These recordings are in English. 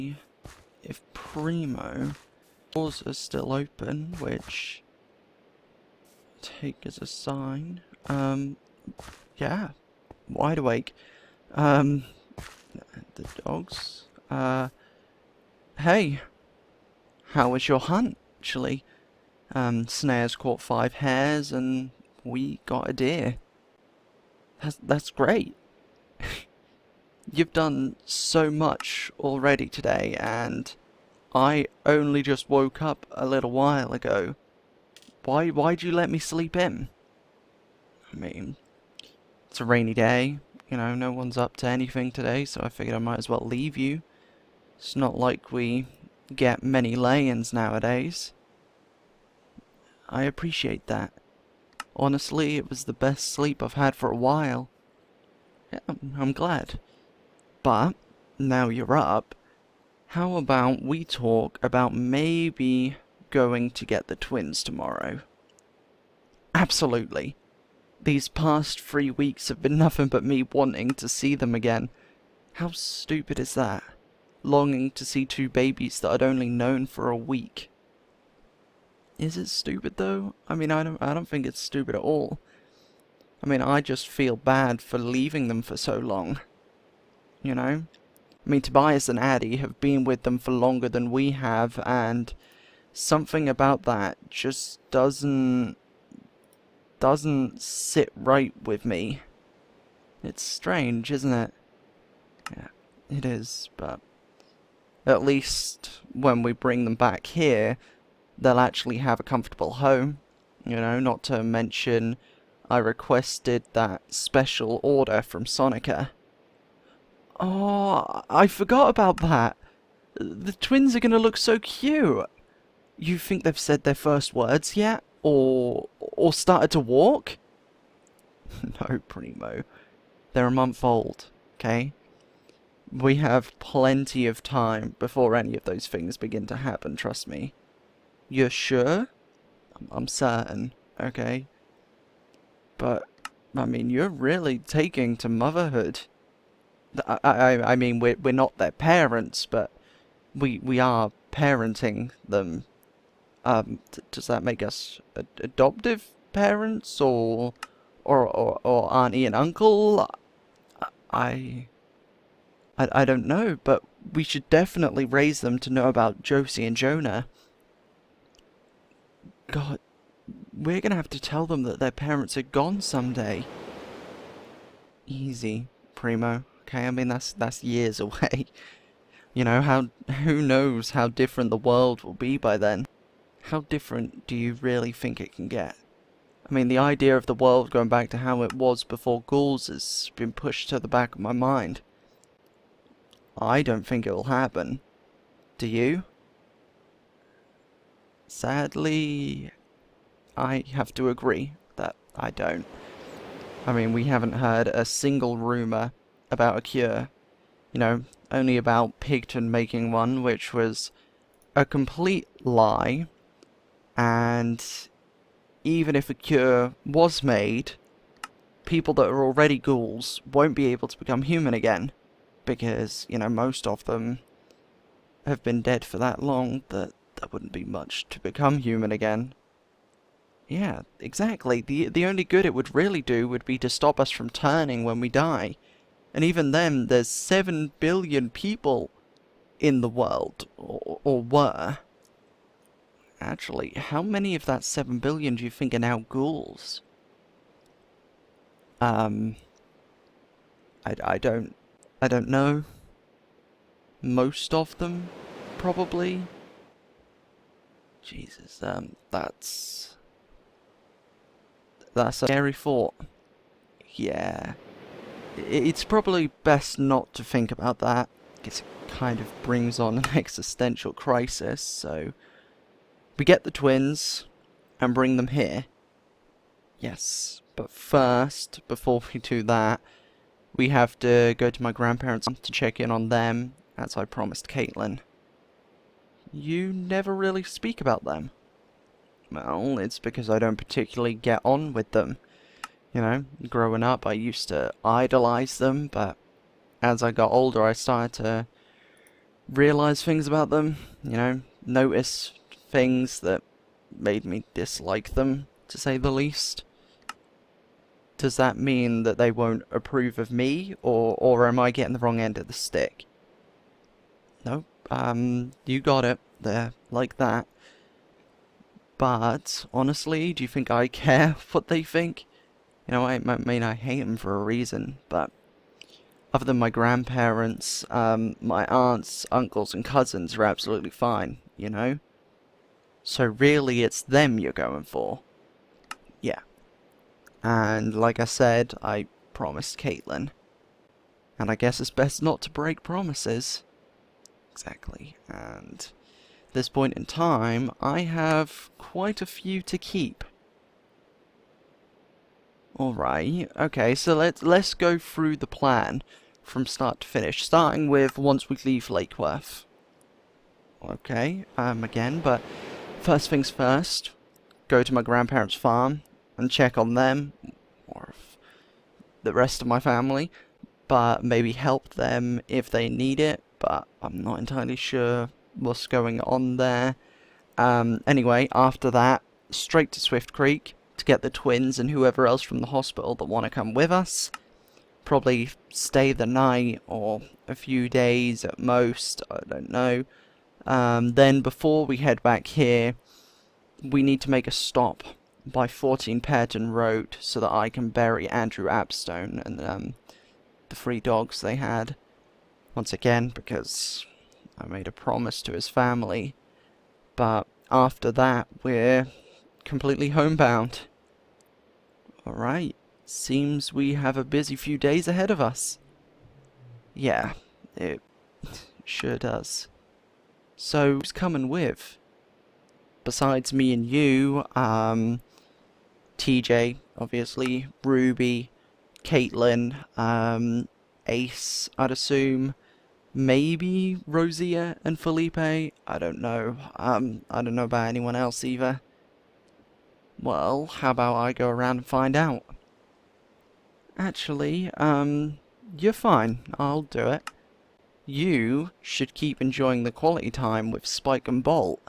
if Premo doors are still open, which I take as a sign. Yeah, wide awake. The dogs. Hey, how was your hunt, actually? Snares caught 5 hares and we got a deer. That's great. You've done so much already today, and I only just woke up a little while ago. Why'd you let me sleep in? I mean, it's a rainy day, you know, no one's up to anything today, so I figured I might as well leave you. It's not like we get many lay-ins nowadays. I appreciate that. Honestly, it was the best sleep I've had for a while. Yeah, I'm glad. But, now you're up, how about we talk about maybe going to get the twins tomorrow? Absolutely. These past 3 weeks have been nothing but me wanting to see them again. How stupid is that? Longing to see 2 babies that I'd only known for a week. Is it stupid though? I mean, I don't think it's stupid at all. I mean, I just feel bad for leaving them for so long. You know? I mean, Tobias and Addie have been with them for longer than we have, and something about that just doesn't sit right with me. It's strange, isn't it? Yeah, it is, but at least when we bring them back here, they'll actually have a comfortable home. You know, not to mention I requested that special order from Sonica. Oh, I forgot about that. The twins are gonna look so cute. You think they've said their first words yet? Or started to walk? No, Primo. They're a month old, okay? We have plenty of time before any of those things begin to happen, trust me. You're sure? I'm certain, okay? But, I mean, you're really taking to motherhood. I mean, we're not their parents, but we are parenting them. Does that make us adoptive parents, or auntie and uncle? I don't know, but we should definitely raise them to know about Josie and Jonah. God, we're gonna have to tell them that their parents are gone someday. Easy, Primo. Okay, I mean, that's years away. You know, who knows how different the world will be by then? How different do you really think it can get? I mean, the idea of the world going back to how it was before ghouls has been pushed to the back of my mind. I don't think it will happen. Do you? Sadly, I have to agree that I don't. I mean, we haven't heard a single rumour about a cure. You know, only about Pigton making one, which was a complete lie. And even if a cure was made, people that are already ghouls won't be able to become human again. Because, you know, most of them have been dead for that long that there wouldn't be much to become human again. Yeah, exactly. The only good it would really do would be to stop us from turning when we die. And even then, there's 7 billion people in the world, or were. Actually, how many of that 7 billion do you think are now ghouls? I don't know. Most of them, probably. Jesus, that's a scary thought. Yeah. It's probably best not to think about that, because it kind of brings on an existential crisis, so we get the twins and bring them here. Yes, but first, before we do that, we have to go to my grandparents to check in on them, as I promised Caitlin. You never really speak about them. Well, it's because I don't particularly get on with them. You know, growing up I used to idolize them, but as I got older I started to realize things about them, notice things that made me dislike them, to say the least. Does that mean that they won't approve of me, or am I getting the wrong end of the stick? No, you got it there, like that. But, honestly, do you think I care what they think? I mean, I hate them for a reason, but other than my grandparents, my aunts, uncles, and cousins are absolutely fine, So really, it's them you're going for. Yeah. And like I said, I promised Caitlin. And I guess it's best not to break promises. Exactly. And at this point in time, I have quite a few to keep. Alright, okay, so let's go through the plan from start to finish, starting with once we leave Lakeworth. Okay, again, but first things first, go to my grandparents' farm and check on them, or the rest of my family, but maybe help them if they need it, but I'm not entirely sure what's going on there. Anyway, after that, straight to Swift Creek to get the twins and whoever else from the hospital that want to come with us. Probably stay the night or a few days at most, I don't know. Then before we head back here, we need to make a stop by 14 Pearton Road so that I can bury Andrew Abstone and the 3 dogs they had. Once again, because I made a promise to his family. But after that, we're completely homebound. Alright, seems we have a busy few days ahead of us. Yeah, it sure does. So, who's coming with? Besides me and you, TJ, obviously, Ruby, Caitlin, Ace, I'd assume, maybe Rosia and Felipe, I don't know, I don't know about anyone else either. Well, how about I go around and find out? Actually, you're fine, I'll do it. You should keep enjoying the quality time with Spike and Bolt.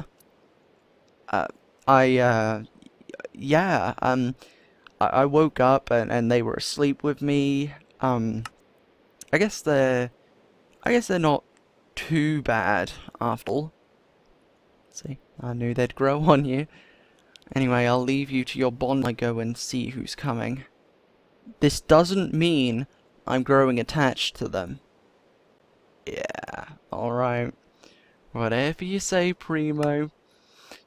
Yeah, I woke up and they were asleep with me. I guess they're not too bad after all. See, I knew they'd grow on you. Anyway, I'll leave you to your bond. I go and see who's coming. This doesn't mean I'm growing attached to them. Yeah, alright. Whatever you say, Premo.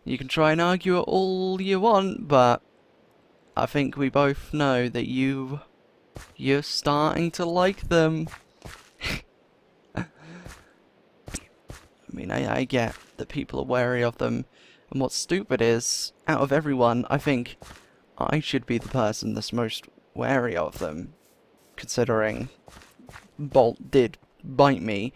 You can try and argue it all you want, but I think we both know that you're starting to like them. I mean, I get that people are wary of them, and what's stupid is, out of everyone, I think I should be the person that's most wary of them, considering Bolt did bite me,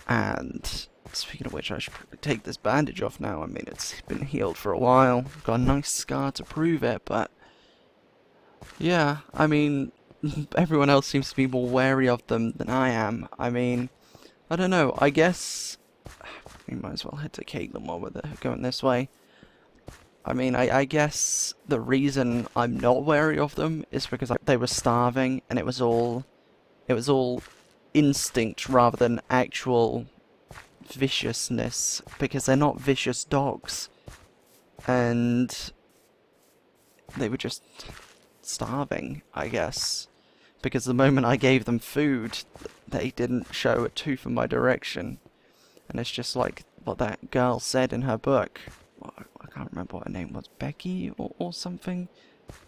and speaking of which, I should probably take this bandage off now. I mean, it's been healed for a while, got a nice scar to prove it, but yeah, I mean, everyone else seems to be more wary of them than I am. I mean, I don't know, I guess we might as well head to Caitlin while we're going this way. I mean, I guess the reason I'm not wary of them is because they were starving, and it was all instinct rather than actual viciousness, because they're not vicious dogs. And they were just starving, I guess. Because the moment I gave them food, they didn't show a tooth in my direction. And it's just like what that girl said in her book. I can't remember what her name was. Becky or something?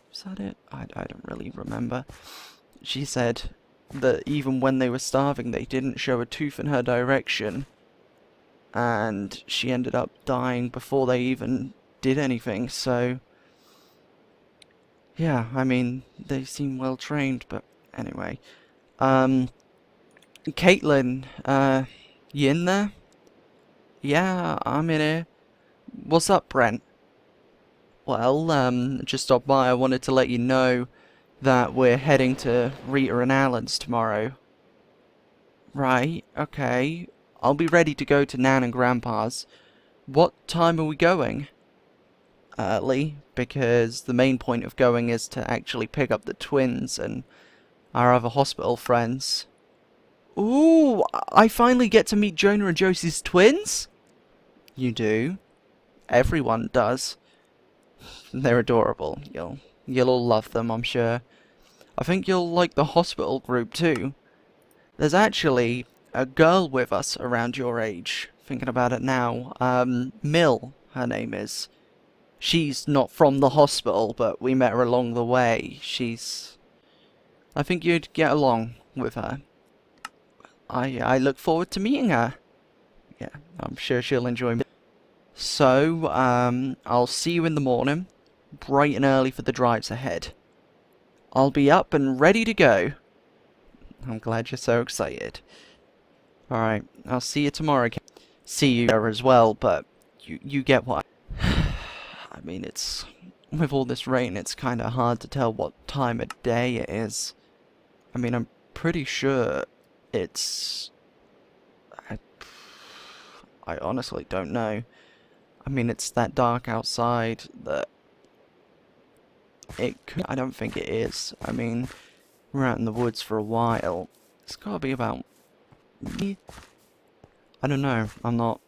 Was that it? I don't really remember. She said that even when they were starving, they didn't show a tooth in her direction. And she ended up dying before they even did anything, so yeah, I mean, they seem well trained, but anyway. Caitlin, you in there? Yeah, I'm in here. What's up, Brent? Well, just stopped by. I wanted to let you know that we're heading to Rita and Alan's tomorrow. Right, okay. I'll be ready to go to Nan and Grandpa's. What time are we going? Early, because the main point of going is to actually pick up the twins and our other hospital friends. Ooh, I finally get to meet Jonah and Josie's twins? You do. Everyone does. They're adorable. You'll all love them, I'm sure. I think you'll like the hospital group too. There's actually a girl with us around your age. Thinking about it now. Mill, her name is. She's not from the hospital, but we met her along the way. I think you'd get along with her. I look forward to meeting her. Yeah, I'm sure she'll enjoy me. So, I'll see you in the morning, bright and early for the drives ahead. I'll be up and ready to go. I'm glad you're so excited. Alright, I'll see you tomorrow. See you there as well, but you get what I mean, with all this rain, it's kinda hard to tell what time of day it is. I mean, I'm pretty sure it's... I honestly don't know. I mean, it's that dark outside that it could... I don't think it is. I mean, we're out in the woods for a while. It's gotta be about... I don't know. I'm not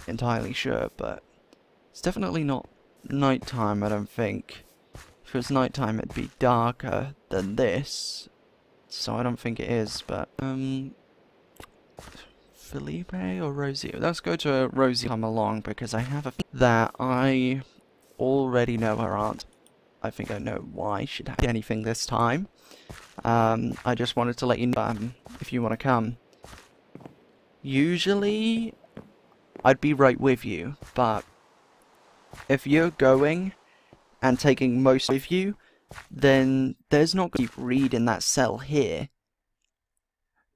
entirely sure, but it's definitely not nighttime, I don't think. If it was nighttime, it'd be darker than this. So I don't think it is, but, Felipe or Rosie? Let's go to Rosie come along, because I have a feeling that I already know her aunt. I think I know why she'd have anything this time. I just wanted to let you know, if you want to come. Usually, I'd be right with you, but if you're going and taking most with you, then there's not going to be Reed in that cell here.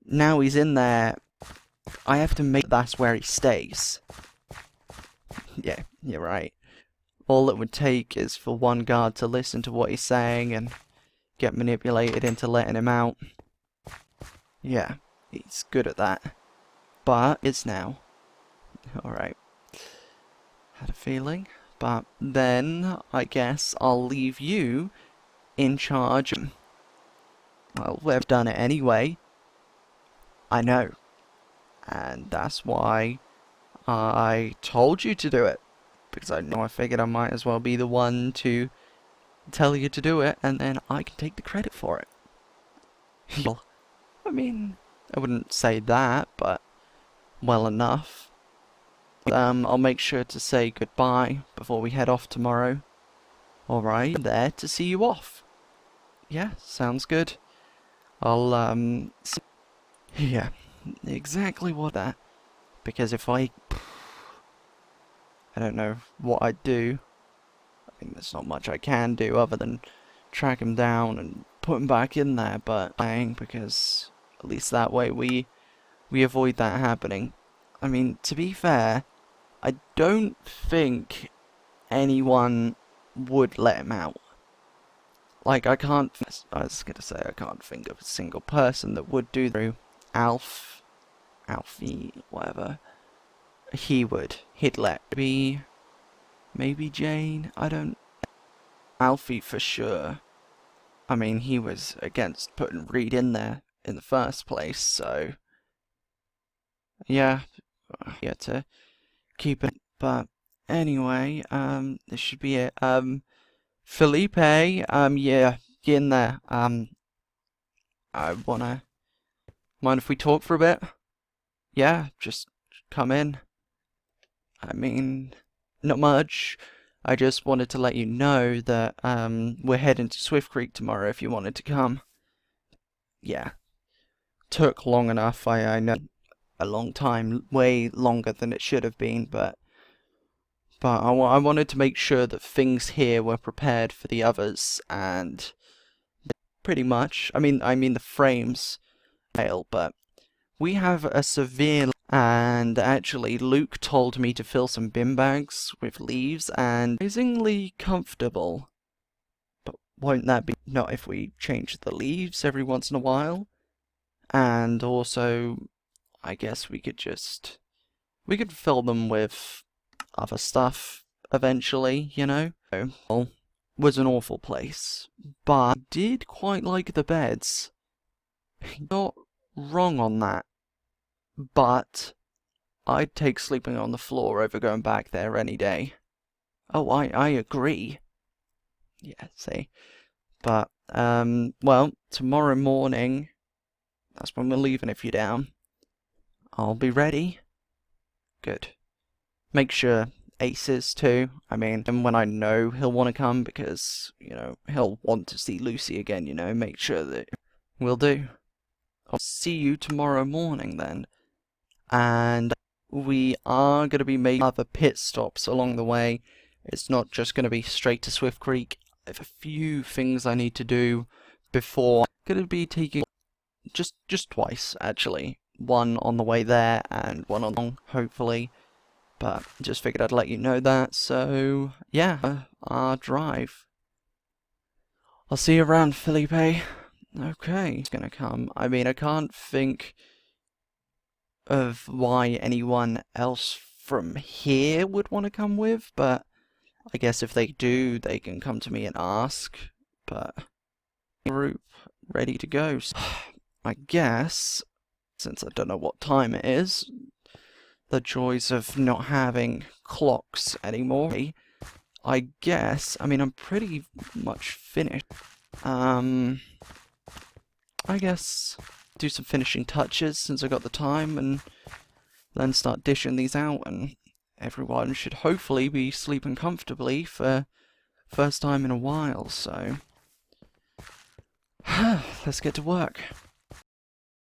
Now he's in there, I have to make that's where he stays. Yeah, you're right. All it would take is for one guard to listen to what he's saying and get manipulated into letting him out. Yeah, he's good at that. But it's now. Alright. Had a feeling. But then, I guess, I'll leave you in charge. Well, we've done it anyway. I know. And that's why I told you to do it. Because I figured I might as well be the one to tell you to do it, and then I can take the credit for it. Well, I mean, I wouldn't say that, but well enough. I'll make sure to say goodbye before we head off tomorrow. Alright, I'm there to see you off. Yeah, sounds good. I'll, yeah, exactly what that. Because if I don't know what I'd do. I think there's not much I can do other than track him down and put him back in there, but because at least that way we avoid that happening. I mean, to be fair, I don't think anyone would let him out. Like, I was gonna say I can't think of a single person that would do through. Alfie, whatever. He'd let me, maybe Jane, I don't... Alfie for sure. I mean, he was against putting Reed in there in the first place, so... Yeah, to keep it, but anyway, this should be it. Felipe, yeah, get in there. I wanna... Mind if we talk for a bit? Yeah, just come in. I mean, not much. I just wanted to let you know that, we're heading to Swift Creek tomorrow if you wanted to come. Yeah. Took long enough, I know. A long time, way longer than it should have been, but I wanted to make sure that things here were prepared for the others, and pretty much, I mean the frames fail, but we have a severe, and actually Luke told me to fill some bin bags with leaves, and amazingly comfortable. But won't that be not if we change the leaves every once in a while? And also, I guess we could just We could fill them with other stuff eventually, you know? Well, was an awful place, but I did quite like the beds. Not wrong on that, but I'd take sleeping on the floor over going back there any day. Oh, I agree. Yeah, see. But, well, tomorrow morning, that's when we're leaving if you're down. I'll be ready. Good. Make sure Ace is too. I mean, and when I know he'll want to come because, you know, he'll want to see Lucy again, you know, make sure that we'll do. I'll see you tomorrow morning then. And we are going to be making other pit stops along the way. It's not just going to be straight to Swift Creek. I have a few things I need to do before. I'm going to be taking just twice, actually. One on the way there and one on hopefully. But just figured I'd let you know that. So, yeah, our drive. I'll see you around, Felipe. Okay, he's gonna come. I mean, I can't think of why anyone else from here would want to come with, but I guess if they do, they can come to me and ask. But group ready to go. So, I guess, since I don't know what time it is, the joys of not having clocks anymore, I guess, I mean, I'm pretty much finished. I guess do some finishing touches since I got the time, and then start dishing these out, and everyone should hopefully be sleeping comfortably for first time in a while, so let's get to work.